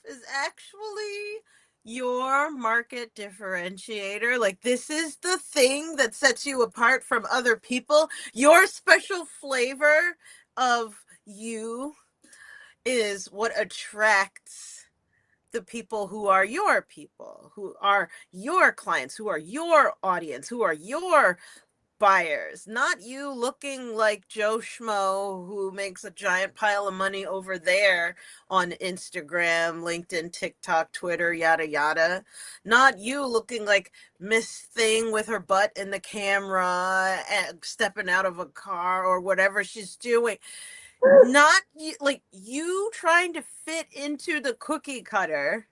is actually your market differentiator. Like, this is the thing that sets you apart from other people. Your special flavor of you is what attracts the people who are your people, who are your clients, who are your audience, who are your buyers, not you looking like Joe Schmo who makes a giant pile of money over there on Instagram, LinkedIn, TikTok, Twitter, yada yada. Not you looking like Miss Thing with her butt in the camera and stepping out of a car or whatever she's doing. Not like you trying to fit into the cookie cutter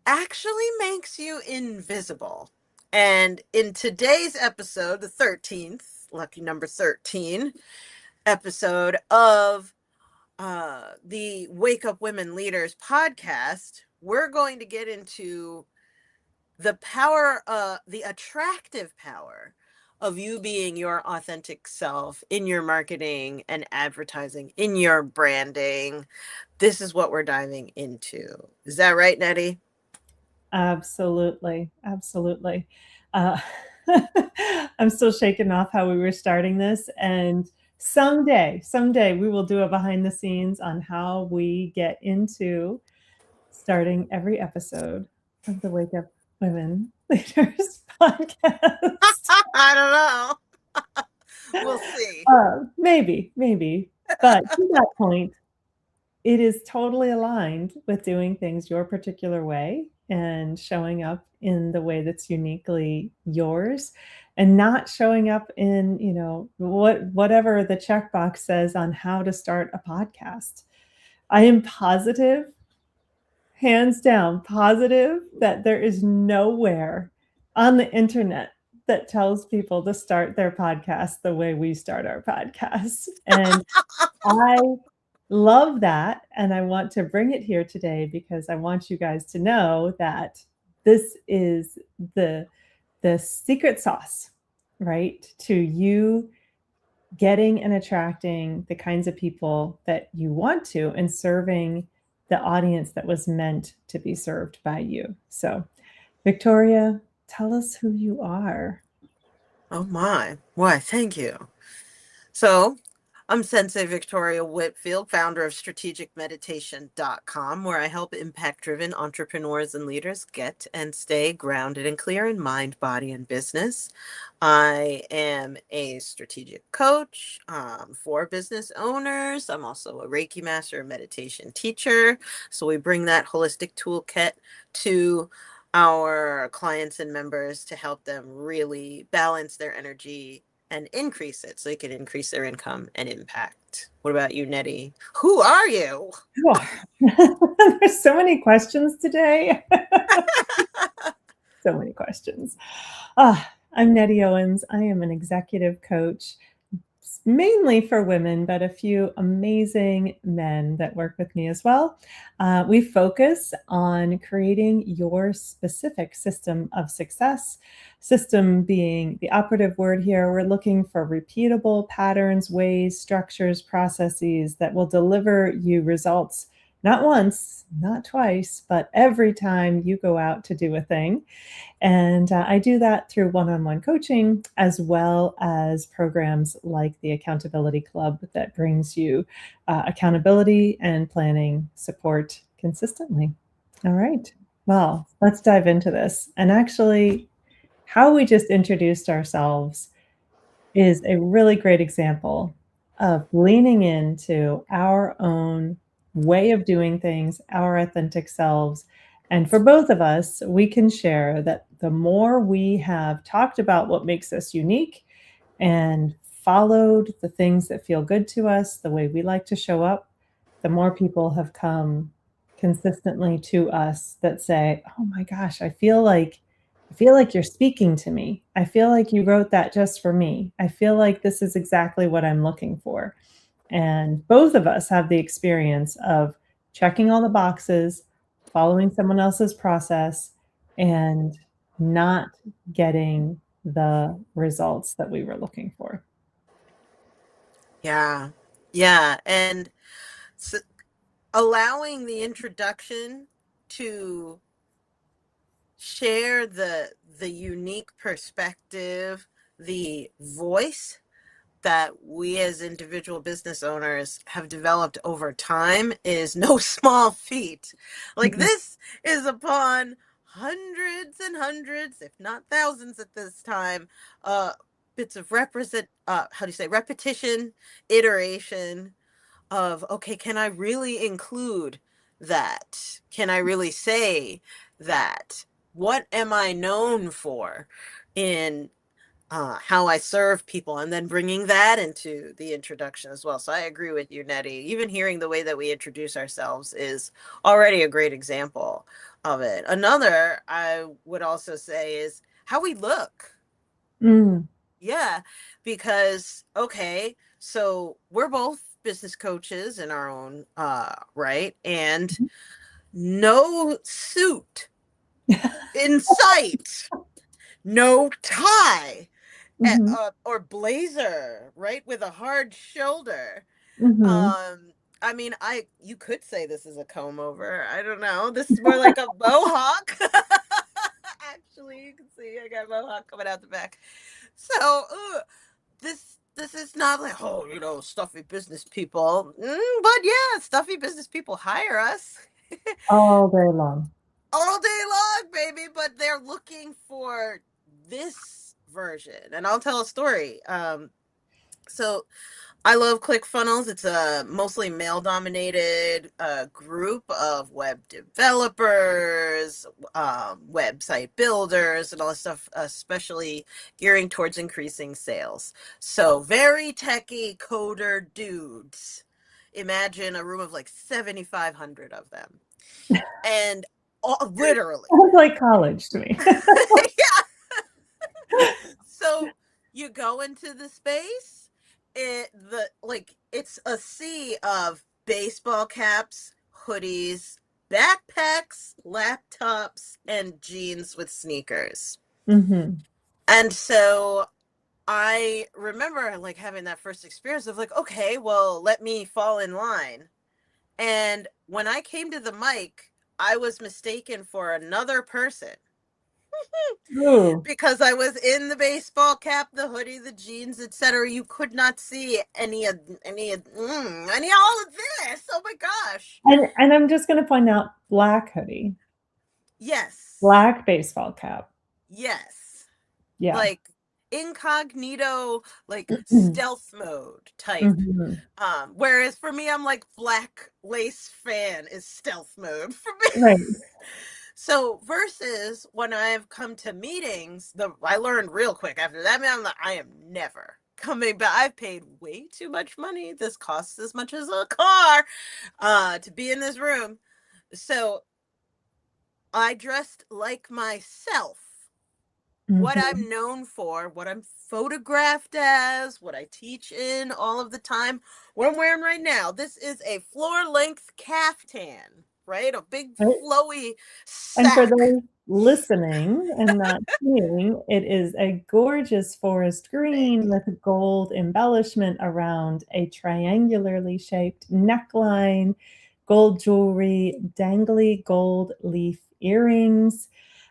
actually makes you invisible. And in today's episode, the 13th, lucky number 13 episode of the Wake Up Women Leaders podcast, we're going to get into the power, the attractive power of you being your authentic self in your marketing and advertising, in your branding. This is what we're diving into. Is that right, Nettie? Absolutely. Absolutely. Uh, I'm still shaking off how we were starting this. And someday we will do a behind the scenes on how we get into starting every episode of the Wake Up Women Leaders podcast. I don't know. We'll see. Maybe. But to that point, it is totally aligned with doing things your particular way and showing up in the way that's uniquely yours and not showing up in, whatever the checkbox says on how to start a podcast. I am positive, hands down positive, that there is nowhere on the internet that tells people to start their podcast the way we start our podcasts. And I love that. And I want to bring it here today because I want you guys to know that this is the secret sauce, right? To you getting and attracting the kinds of people that you want to and serving the audience that was meant to be served by you. So, Victoria, tell us who you are. Oh my. Why, thank you. So, I'm Sensei Victoria Whitfield, founder of strategicmeditation.com, where I help impact driven entrepreneurs and leaders get and stay grounded and clear in mind, body, and business. I am a strategic coach for business owners. I'm also a Reiki master, a meditation teacher. So, we bring that holistic toolkit to our clients and members to help them really balance their energy and increase it so they can increase their income and impact. What about you, Nettie? Who are you? There's so many questions today. So many questions. I'm Nettie Owens. I am an executive coach, mainly for women, but a few amazing men that work with me as well. We focus on creating your specific system of success. System being the operative word here. We're looking for repeatable patterns, ways, structures, processes that will deliver you results not once, not twice, but every time you go out to do a thing. And I do that through one-on-one coaching, as well as programs like the Accountability Club that brings you accountability and planning support consistently. All right. Well, let's dive into this. And actually, how we just introduced ourselves is a really great example of leaning into our own way of doing things, our authentic selves. And for both of us, we can share that the more we have talked about what makes us unique and followed the things that feel good to us, the way we like to show up, the more people have come consistently to us that say, "Oh my gosh, I feel like you're speaking to me. I feel like you wrote that just for me. I feel like this is exactly what I'm looking for." And both of us have the experience of checking all the boxes, following someone else's process, and not getting the results that we were looking for. Yeah. Yeah. And so allowing the introduction to share the unique perspective, the voice that we as individual business owners have developed over time is no small feat. Like Mhm. this is upon hundreds and hundreds, if not thousands at this time, bits of how do you say, repetition, iteration of, okay, can I really include that? Can I really say that? What am I known for in how I serve people, and then bringing that into the introduction as well. So I agree with you, Nettie. Even hearing the way that we introduce ourselves is already a great example of it. Another I would also say is how we look. Mm. Yeah, because okay, so we're both business coaches in our own right, and no suit in sight, no tie, Mhm. or blazer, right, with a hard shoulder. Mhm. Um, I mean, I you could say this is a comb over. I don't know. This is more like a mohawk. Actually, you can see I got a mohawk coming out the back. So, this is not like, oh, stuffy business people. But yeah, stuffy business people hire us All day long. all day long, baby. But they're looking for this version, and I'll tell a story. So I love ClickFunnels. It's a mostly male dominated group of web developers, website builders, and all this stuff, especially gearing towards increasing sales. So, very techie coder dudes. Imagine a room of like 7,500 of them. And literally, Sounds like college to me. yeah. So you go into the space, it's a sea of baseball caps, hoodies, backpacks, laptops, and jeans with sneakers. Mhm. And so I remember like having that first experience of like, okay, well, let me fall in line. And when I came to the mic, I was mistaken for another person Ooh. because I was in the baseball cap, the hoodie, the jeans, etc. You could not see any all of this. Oh my gosh. And I'm just gonna point out black hoodie, Yes. black baseball cap. Yes. Yeah. Like incognito, like stealth mode type. Mhm. Whereas for me, I'm like black lace fan is stealth mode for me. Right. So versus when I've come to meetings, I learned real quick after that. Man, I'm like, I am never coming back. I've paid way too much money. This costs as much as a car to be in this room. So I dressed like myself. What Mhm. I'm known for, what I'm photographed as, what I teach in all of the time, what I'm wearing right now. This is a floor length caftan, right? A big Right. flowy And for sack. those listening and not seeing, it is a gorgeous forest Thank green you. with gold embellishment around a triangularly shaped neckline, gold jewelry, dangly gold leaf earrings.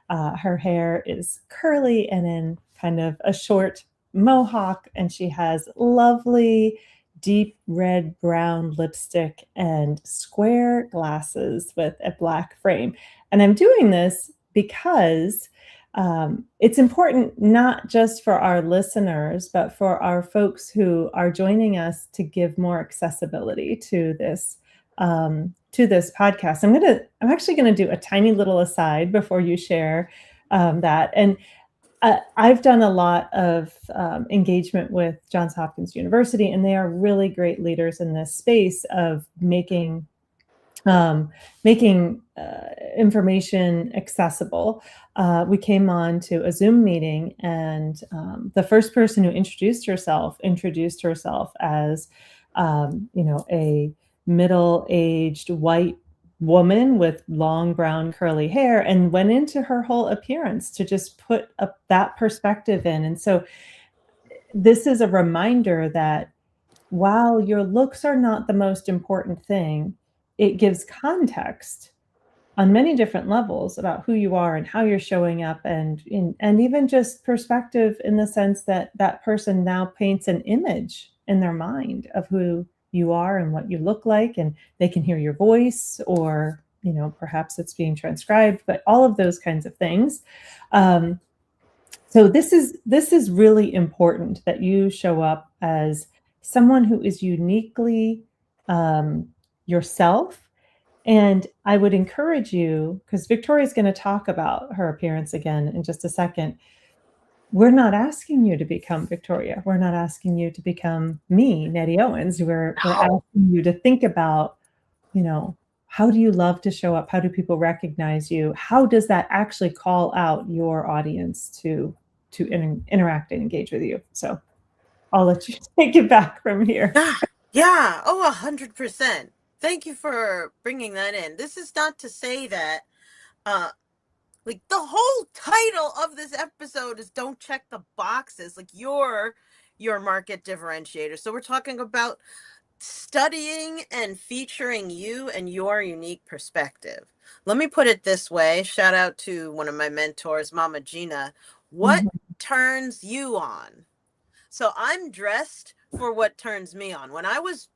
Her hair is curly and in kind of a short mohawk, and she has lovely deep red brown lipstick and square glasses with a black frame. And I'm doing this because it's important not just for our listeners, but for our folks who are joining us to give more accessibility to this podcast. I'm actually gonna do a tiny little aside before you share that. And I've done a lot of engagement with Johns Hopkins University, and they are really great leaders in this space of um, making information accessible. We came on to a Zoom meeting, and the first person who introduced herself as, a middle-aged white woman with long brown curly hair, and went into her whole appearance to just put up that perspective in. And so, this is a reminder that while your looks are not the most important thing, it gives context on many different levels about who you are and how you're showing up, and even just perspective in the sense that that person now paints an image in their mind of who you are and what you look like, and they can hear your voice, or perhaps it's being transcribed, but all of those kinds of things. So this is really important, that you show up as someone who is uniquely um, yourself. And I would encourage you, because Victoria's going to talk about her appearance again in just a second. We're not asking you to become Victoria. We're not asking you to become me, Nettie Owens. We're No. asking you to think about, you know, how do you love to show up? How do people recognize you? How does that actually call out your audience to interact and engage with you? So I'll let you take it back from here. Yeah, yeah. Oh, 100%. Thank you for bringing that in. This is not to say that, uh, like the whole title of this episode is "Don't check the boxes." Like your market differentiator. So we're talking about studying and featuring you and your unique perspective. Let me put it this way. Shout out to one of my mentors, Mama Gina. What Mhm, turns you on? So I'm dressed for what turns me on. When I was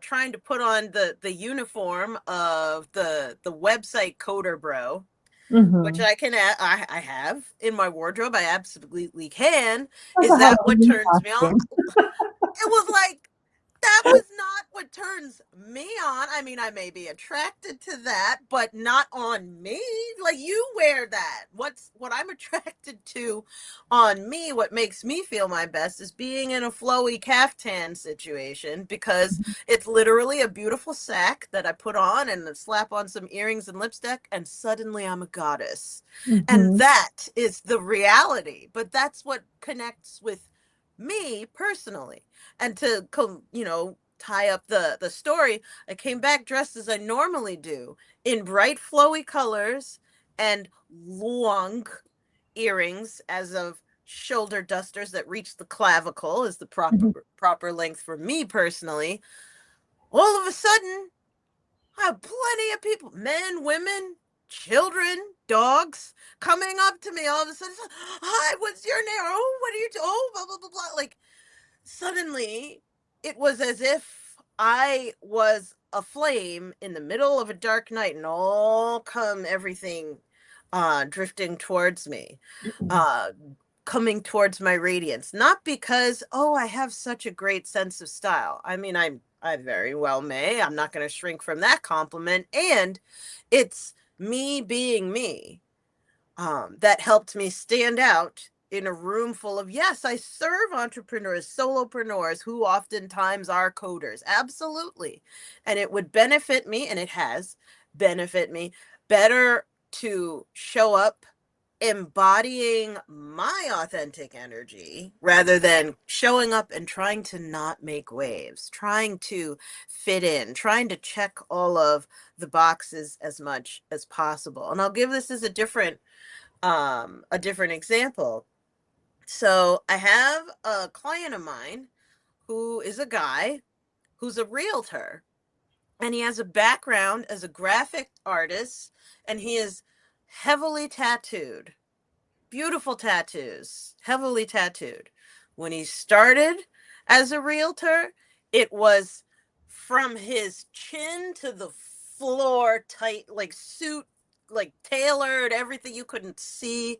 trying to put on the uniform of the website Coder Bro, which mhm. I have in my wardrobe, I absolutely can. That's a Is that what Halloween turns me on? costume. It was like, that was not what turns me on. I mean, I may be attracted to that, but not on me. Like, you wear that. What I'm attracted to on me, what makes me feel my best, is being in a flowy caftan situation, because it's literally a beautiful sack that I put on and slap on some earrings and lipstick, and suddenly I'm a goddess. And Mhm, that is the reality. But that's what connects with me personally. And to tie up the story, I came back dressed as I normally do, in bright flowy colors and long earrings, as of shoulder dusters that reach the clavicle, is the mhm, proper length for me personally. All of a sudden, I have plenty of people, men, women, children, dogs, coming up to me all of a sudden. Hi, what's your name? Oh, what are you doing? Oh, blah blah blah blah. Like, suddenly, it was as if I was a flame in the middle of a dark night, and all come everything drifting towards me, mhm, uh coming towards my radiance. Not because, oh, I have such a great sense of style. I mean, I very well may. I'm not going to shrink from that compliment. And it's me being me, that helped me stand out in a room full of, yes, I serve entrepreneurs, solopreneurs, who oftentimes are coders. Absolutely. And it would benefit me, and it has benefit me better to show up embodying my authentic energy, rather than showing up and trying to not make waves, trying to fit in, trying to check all of the boxes as much as possible. And I'll give this as a different example. So I have a client of mine who is a guy who's a realtor, and he has a background as a graphic artist, and he is heavily tattooed. Beautiful tattoos, heavily tattooed. When he started as a realtor, it was from his chin to the floor, tight, like suit, like tailored, everything. You couldn't see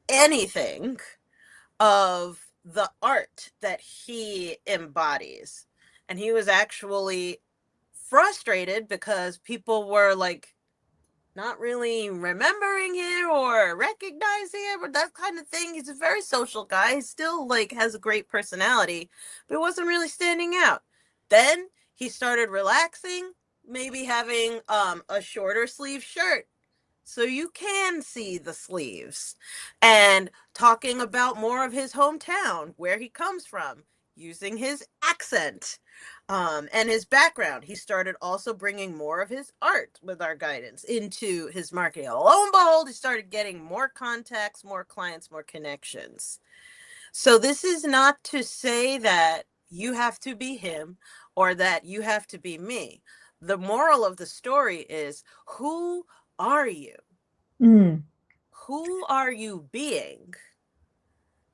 anything of the art that he embodies. And he was actually frustrated because people were like not really remembering him or recognizing him or that kind of thing. He's a very social guy. He still like has a great personality, but it wasn't really standing out. Then he started relaxing, maybe having a shorter sleeve shirt so you can see the sleeves, and talking about more of his hometown, where he comes from, using his accent, and his background. He started also bringing more of his art with our guidance into his marketing. Lo and behold, he started getting more contacts, more clients, more connections. So this is not to say that you have to be him or that you have to be me. The moral of the story is, who are you? Mm. Who are you being?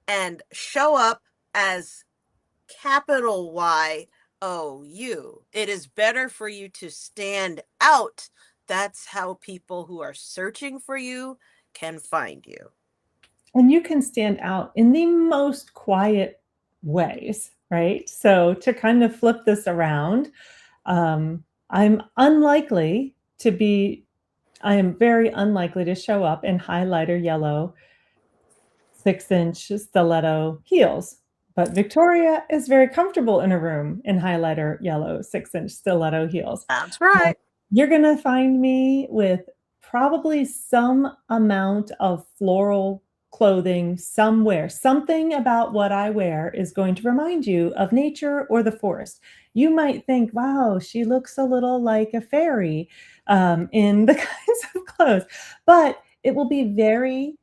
And show up as capital YOU. It is better for you to stand out. That's how people who are searching for you can find you. And you can stand out in the most quiet ways, right? So to kind of flip this around, I'm unlikely to be, I am very unlikely to show up in highlighter yellow 6-inch stiletto heels. But Victoria is very comfortable in a room in highlighter yellow 6-inch stiletto heels. That's right. You're going to find me with probably some amount of floral clothing somewhere. Something about what I wear is going to remind you of nature or the forest. You might think, wow, she looks a little like a fairy in the kinds of clothes, but it will be very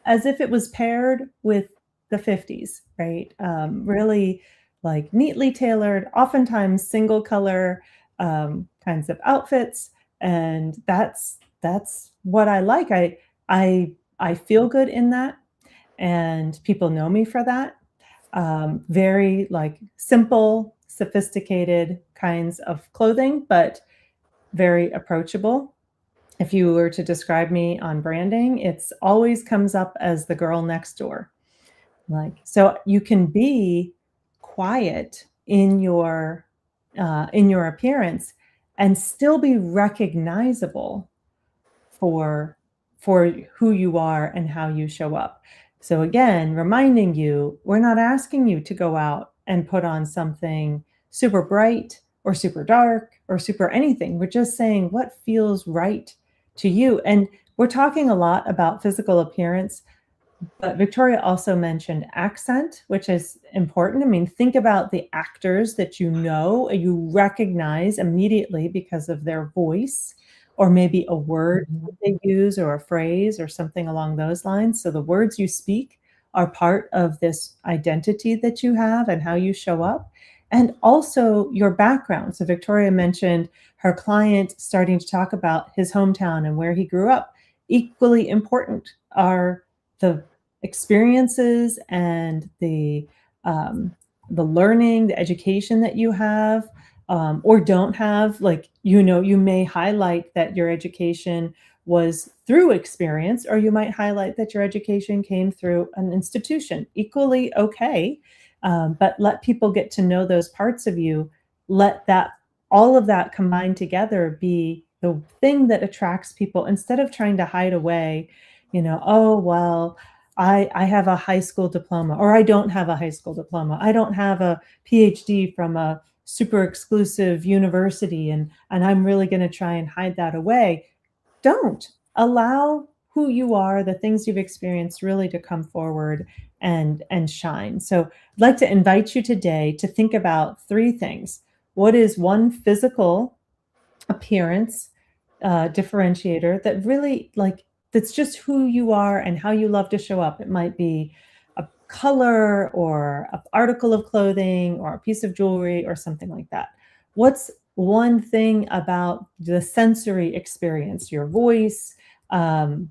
as if it was paired with the 50s, right? Really like neatly tailored, oftentimes single color kinds of outfits, and that's what I like. I feel good in that, and people know me for that. Very like simple, sophisticated kinds of clothing, but very approachable. If you were to describe me on branding, it's always comes up as the girl next door. Like, so you can be quiet in your appearance and still be recognizable for for who you are and how you show up. So again, reminding you, we're not asking you to go out and put on something super bright or super dark or super anything. We're just saying what feels right to you. And we're talking a lot about physical appearance, but Victoria also mentioned accent, which is important. I mean, think about the actors that you know, you recognize immediately because of their voice, or maybe a word that they use, or a phrase, or something along those lines. So the words you speak are part of this identity that you have and how you show up, and also your background. So Victoria mentioned her client starting to talk about his hometown and where he grew up. Equally important are the experiences and the learning, the education that you have or don't have. Like, you know, you may highlight that your education was through experience, or you might highlight that your education came through an institution. Equally okay, but let people get to know those parts of you. Let that all of that combined together be the thing that attracts people, instead of trying to hide away, you know, oh well, I have a high school diploma, or I don't have a high school diploma. I don't have a PhD from a super exclusive university, and I'm really going to try and hide that away. Don't allow who you are, the things you've experienced, really to come forward and shine. So I'd like to invite you today to think about three things. What is one physical appearance differentiator that really, like, that's just who you are and how you love to show up? It might be a color or an article of clothing or a piece of jewelry or something like that. What's one thing about the sensory experience, your voice, um,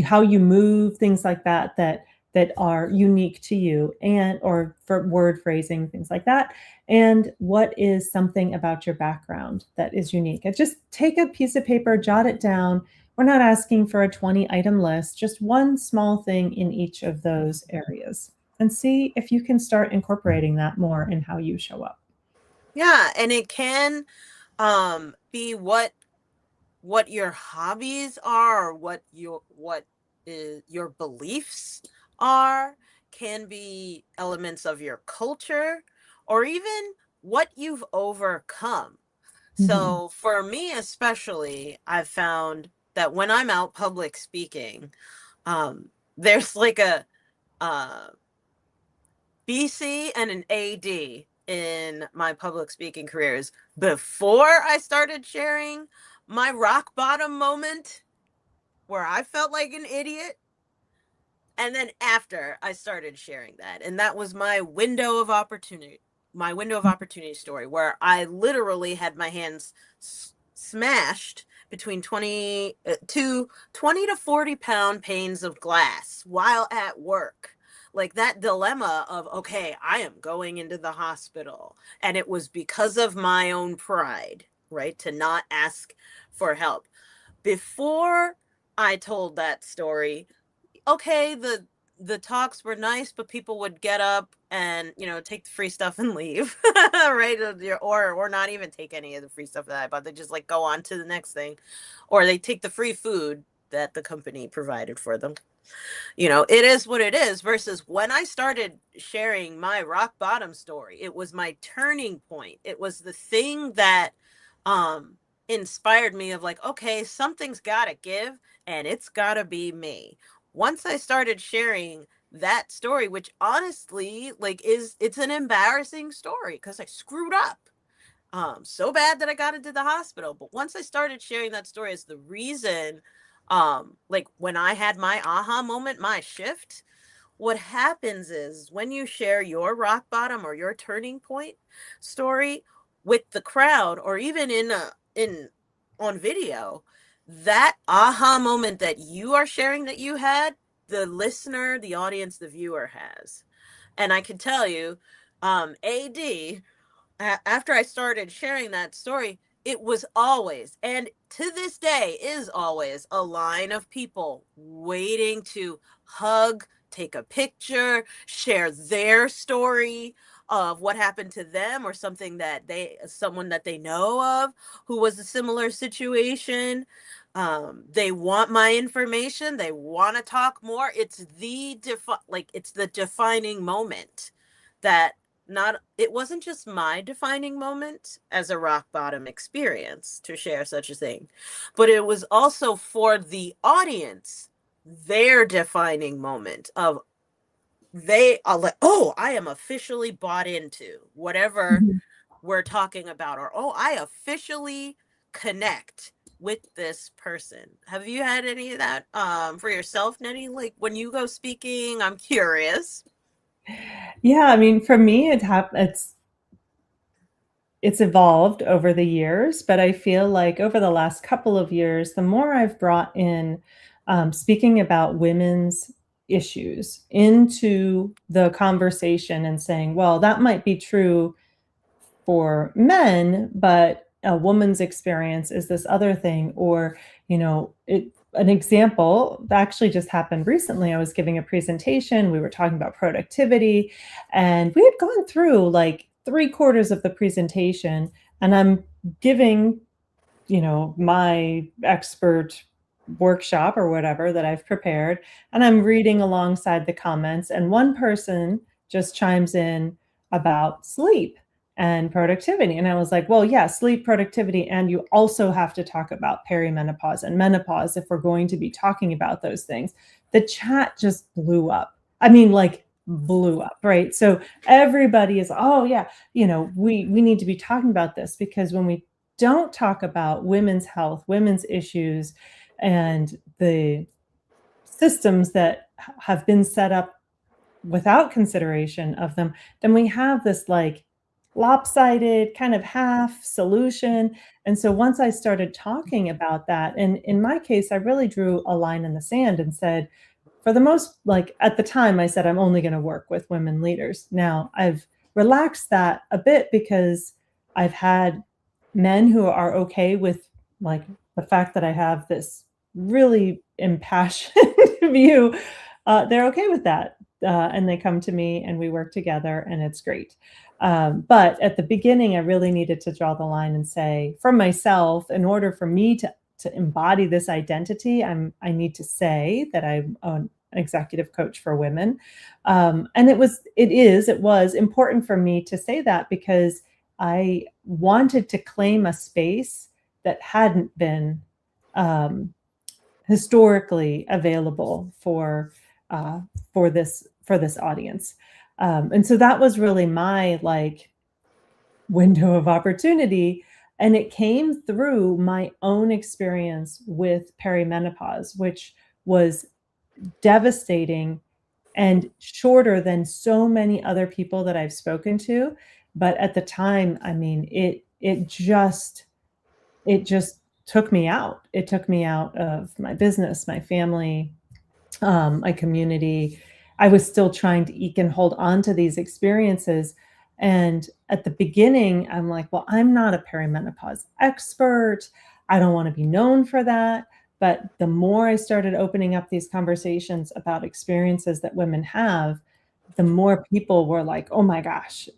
how you move, things like that, that are unique to you, and or for word phrasing, things like that? And what is something about your background that is unique? And just take a piece of paper, jot it down. We're not asking for a 20 item list, just one small thing in each of those areas, and see if you can start incorporating that more in how you show up. Yeah, and it can be what your hobbies are, or what is your beliefs are, can be elements of your culture, or even what you've overcome. Mhm. So for me especially, I've found that when I'm out public speaking, there's like a uh BC and an AD in my public speaking careers. Before I started sharing my rock bottom moment where I felt like an idiot, and then after I started sharing that. And that was my window of opportunity story, where I literally had my hands smashed between 20 to 40 pound panes of glass while at work. Like that dilemma of, okay, I am going into the hospital. And it was because of my own pride, right? To not ask for help. Before I told that story, okay, the talks were nice, but people would get up and take the free stuff and leave, right? Or not even take any of the free stuff that I bought. They just like go on to the next thing, or they take the free food that the company provided for them. It is what it is. Versus when I started sharing my rock bottom story, it was my turning point. It was the thing that um inspired me of like, okay, something's gotta give, and it's gotta be me. Once I started sharing that story, which honestly, like, it's an embarrassing story because I screwed up so bad that I got into the hospital. But once I started sharing that story as the reason, like when I had my aha moment, my shift, what happens is when you share your rock bottom or your turning point story with the crowd, or even in on video, that aha moment that you are sharing that you had, the listener, the audience, the viewer has. And I can tell you, AD, after I started sharing that story, it was always, and to this day is always, a line of people waiting to hug, take a picture, share their story of what happened to them, or someone that they know of who was a similar situation. They want my information. They want to talk more. It's the defining moment that not it wasn't just my defining moment as a rock bottom experience to share such a thing, but it was also for the audience, their defining moment of, they are like, oh, I am officially bought into whatever Mhm. we're talking about, or oh, I officially connect with this person. Have you had any of that for yourself, Nettie? Like when you go speaking, I'm curious. Yeah, I mean, for me, it's evolved over the years, but I feel like over the last couple of years, the more I've brought in speaking about women's issues into the conversation and saying, well, that might be true for men, but a woman's experience is this other thing. Or, an example that actually just happened recently. I was giving a presentation. We were talking about productivity, and we had gone through like three-quarters of the presentation, and I'm giving my expert workshop or whatever that I've prepared, and I'm reading alongside the comments, and one person just chimes in about sleep and productivity. And I was like, well, yeah, sleep, productivity, and you also have to talk about perimenopause and menopause if we're going to be talking about those things. The chat just blew up. I mean, like blew up, right? So everybody is, oh yeah, we need to be talking about this, because when we don't talk about women's health, women's issues, and the systems that have been set up without consideration of them, then we have this like lopsided kind of half solution. And so once I started talking about that, and in my case, I really drew a line in the sand and said, for the most, like at the time, I said, I'm only going to work with women leaders. Now I've relaxed that a bit because I've had men who are okay with like the fact that I have this really impassioned view. They're okay with that. And they come to me and we work together, and it's great. But at the beginning, I really needed to draw the line and say, for myself, in order for me to embody this identity, I need to say that I'm an executive coach for women. And it was important for me to say that because I wanted to claim a space that hadn't been um, historically available uh, for this audience. And so that was really my like window of opportunity. And it came through my own experience with perimenopause, which was devastating and shorter than so many other people that I've spoken to. But at the time, I mean, it just it just took me out. It took me out of my business, my family, my community. I was still trying to eke and hold on to these experiences. And at the beginning, I'm like, well, I'm not a perimenopause expert. I don't want to be known for that. But the more I started opening up these conversations about experiences that women have, the more people were like, oh my gosh,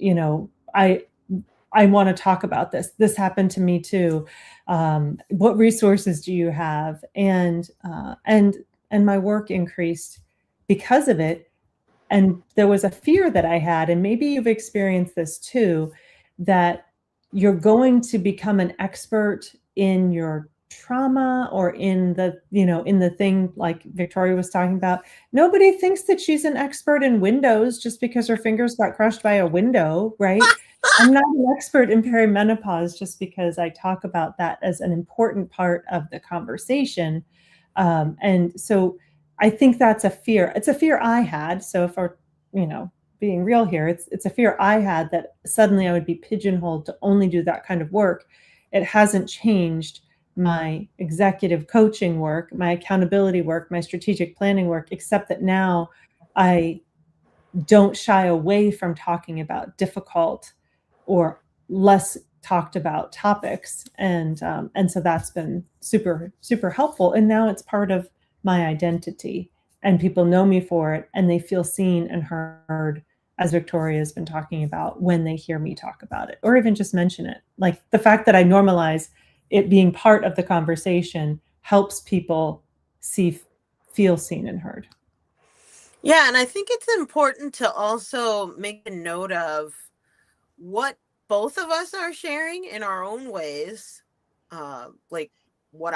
I want to talk about this. This happened to me too. What resources do you have? And my work increased because of it. And there was a fear that I had, and maybe you've experienced this too, that you're going to become an expert in your trauma or in the thing like Victoria was talking about. Nobody thinks that she's an expert in windows just because her fingers got crushed by a window, right? I'm not an expert in perimenopause just because I talk about that as an important part of the conversation. And so I think that's a fear. It's a fear I had. So if we're, you know, being real here, it's a fear I had that suddenly I would be pigeonholed to only do that kind of work. It hasn't changed my executive coaching work, my accountability work, my strategic planning work, except that now I don't shy away from talking about difficult or less talked about topics, and so that's been super helpful. And now it's part of my identity, and people know me for it, and they feel seen and heard, as Victoria has been talking about, when they hear me talk about it or even just mention it. Like the fact that I normalize it being part of the conversation helps people see feel seen and heard. Yeah, and I think it's important to also make a note of what both of us are sharing in our own ways. Like what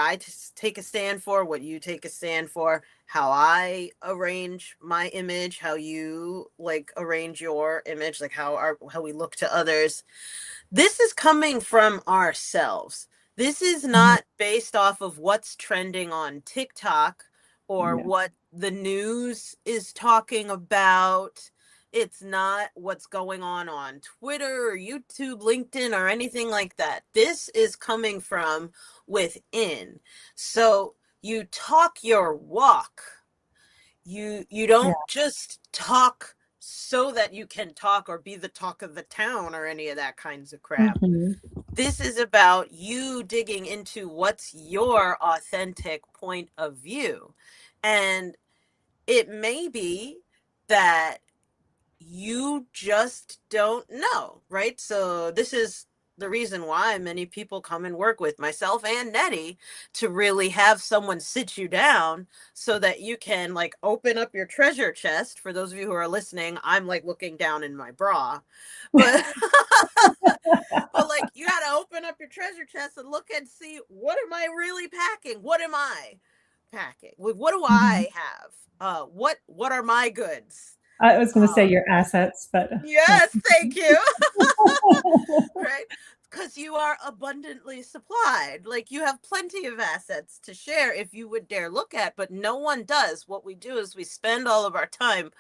take a stand for, what you take a stand for, how I arrange my image, how you like arrange your image, like how we look to others. This is coming from ourselves. This is Mhm. not based off of what's trending on TikTok or Yeah. what the news is talking about. It's not what's going on Twitter or YouTube, LinkedIn, or anything like that. This is coming from within. So you talk your walk. You Yeah. don't just talk so that you can talk or be the talk of the town or any of that kinds of crap. Mhm. This is about you digging into what's your authentic point of view. And it may be that you just don't know, right? So this is the reason why many people come and work with myself and Nettie, to really have someone sit you down so that you can like open up your treasure chest. For those of you who are listening, I'm like looking down in my bra, but but like you got to open up your treasure chest and look and see, what am I really packing? What am I packing? What do Mhm. I have? What are my goods? I was gonna say Um, your assets, but yeah. yes, thank you. Right? Because you are abundantly supplied. Like you have plenty of assets to share if you would dare look at, but no one does. What we do is we spend all of our time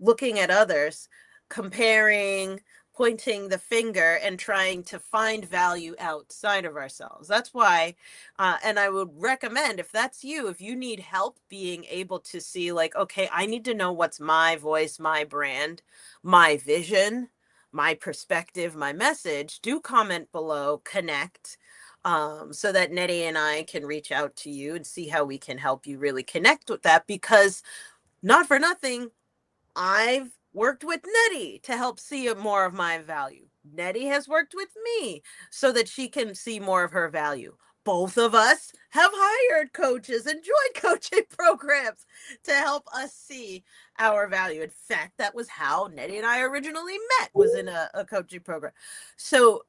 looking at others, comparing, pointing the finger, and trying to find value outside of ourselves. That's why, and I would recommend, if that's you, if you need help being able to see, like, okay, I need to know what's my voice, my brand, my vision, my perspective, my message, do comment below, connect. So that Nettie and I can reach out to you and see how we can help you really connect with that. Because not for nothing, I've worked with Nettie to help see more of my value. Nettie has worked with me so that she can see more of her value. Both of us have hired coaches and joined coaching programs to help us see our value. In fact, that was how Nettie and I originally met, was in a coaching program. So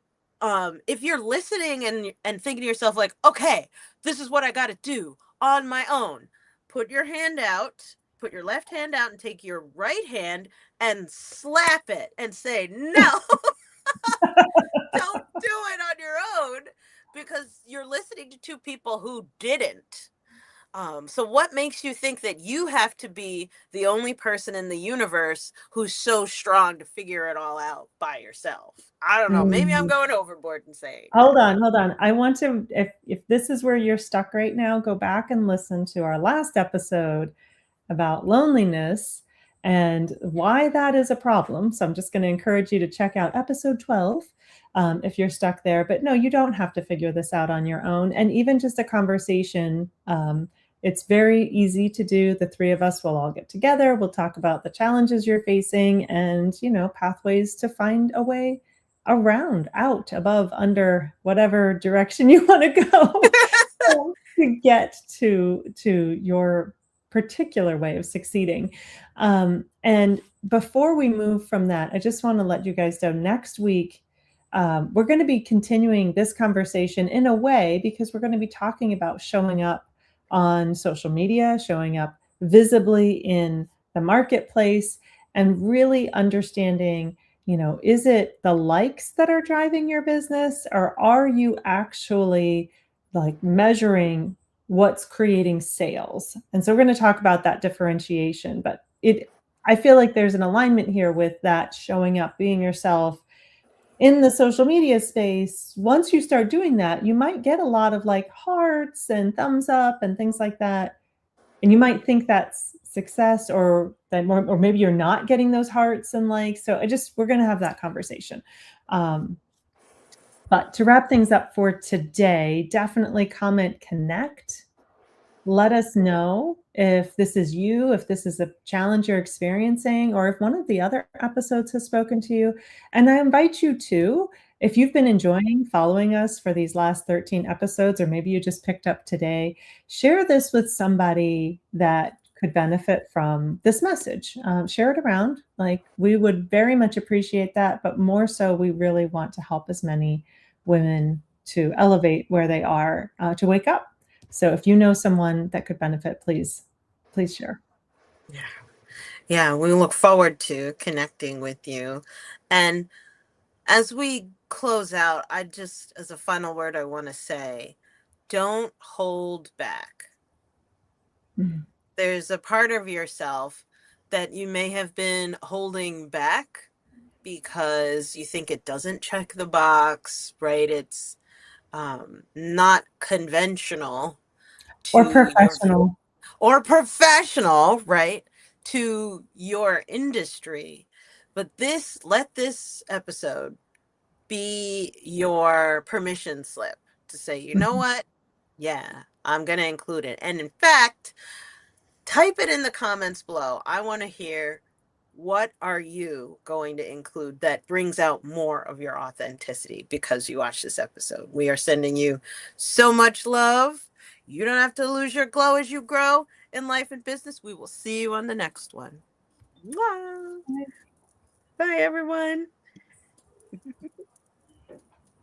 if you're listening and thinking to yourself like, okay, this is what I got to do on my own, put your hand out, put your left hand out and take your right hand and slap it and say, no, don't do it on your own, because you're listening to two people who didn't. So what makes you think that you have to be the only person in the universe who's so strong to figure it all out by yourself? I don't know. Maybe I'm Mm. going overboard and saying. Hold on, hold on. I want to, if this is where you're stuck right now, go back and listen to our last episode about loneliness and why that is a problem. So I'm just going to encourage you to check out episode 12 if you're stuck there. But no, you don't have to figure this out on your own. And even just a conversation, it's very easy to do. The three of us will all get together. We'll talk about the challenges you're facing and, pathways to find a way around, out, above, under, whatever direction you want to go to get to your particular way of succeeding. And before we move from that, I just want to let you guys know next week, we're going to be continuing this conversation in a way because we're going to be talking about showing up on social media, showing up visibly in the marketplace, and really understanding, is it the likes that are driving your business, or are you actually like measuring what's creating sales? And so we're going to talk about that differentiation, but I feel like there's an alignment here with that showing up, being yourself in the social media space. Once you start doing that, you might get a lot of like hearts and thumbs up and things like that. And you might think that's success, or maybe you're not getting those hearts and likes. So we're going to have that conversation. But to wrap things up for today, definitely comment, connect. Let us know if this is you, if this is a challenge you're experiencing, or if one of the other episodes has spoken to you. And I invite you to, if you've been enjoying following us for these last 13 episodes, or maybe you just picked up today, share this with somebody that could benefit from this message. Share it around. Like, we would very much appreciate that, but more so, we really want to help as many women to elevate where they are, to wake up. So if you know someone that could benefit, please share. Yeah, we look forward to connecting with you. And as we close out, as a final word, I want to say, don't hold back. Mm. There's a part of yourself that you may have been holding back because you think it doesn't check the box, right? It's not conventional Or to your professional. or professional, right? To your industry. But let this episode be your permission slip to say, you know Mhm. what? Yeah, I'm going to include it. And in fact, type it in the comments below. I want to hear, what are you going to include that brings out more of your authenticity because you watched this episode? We are sending you so much love. You don't have to lose your glow as you grow in life and business. We will see you on the next one. Bye, everyone.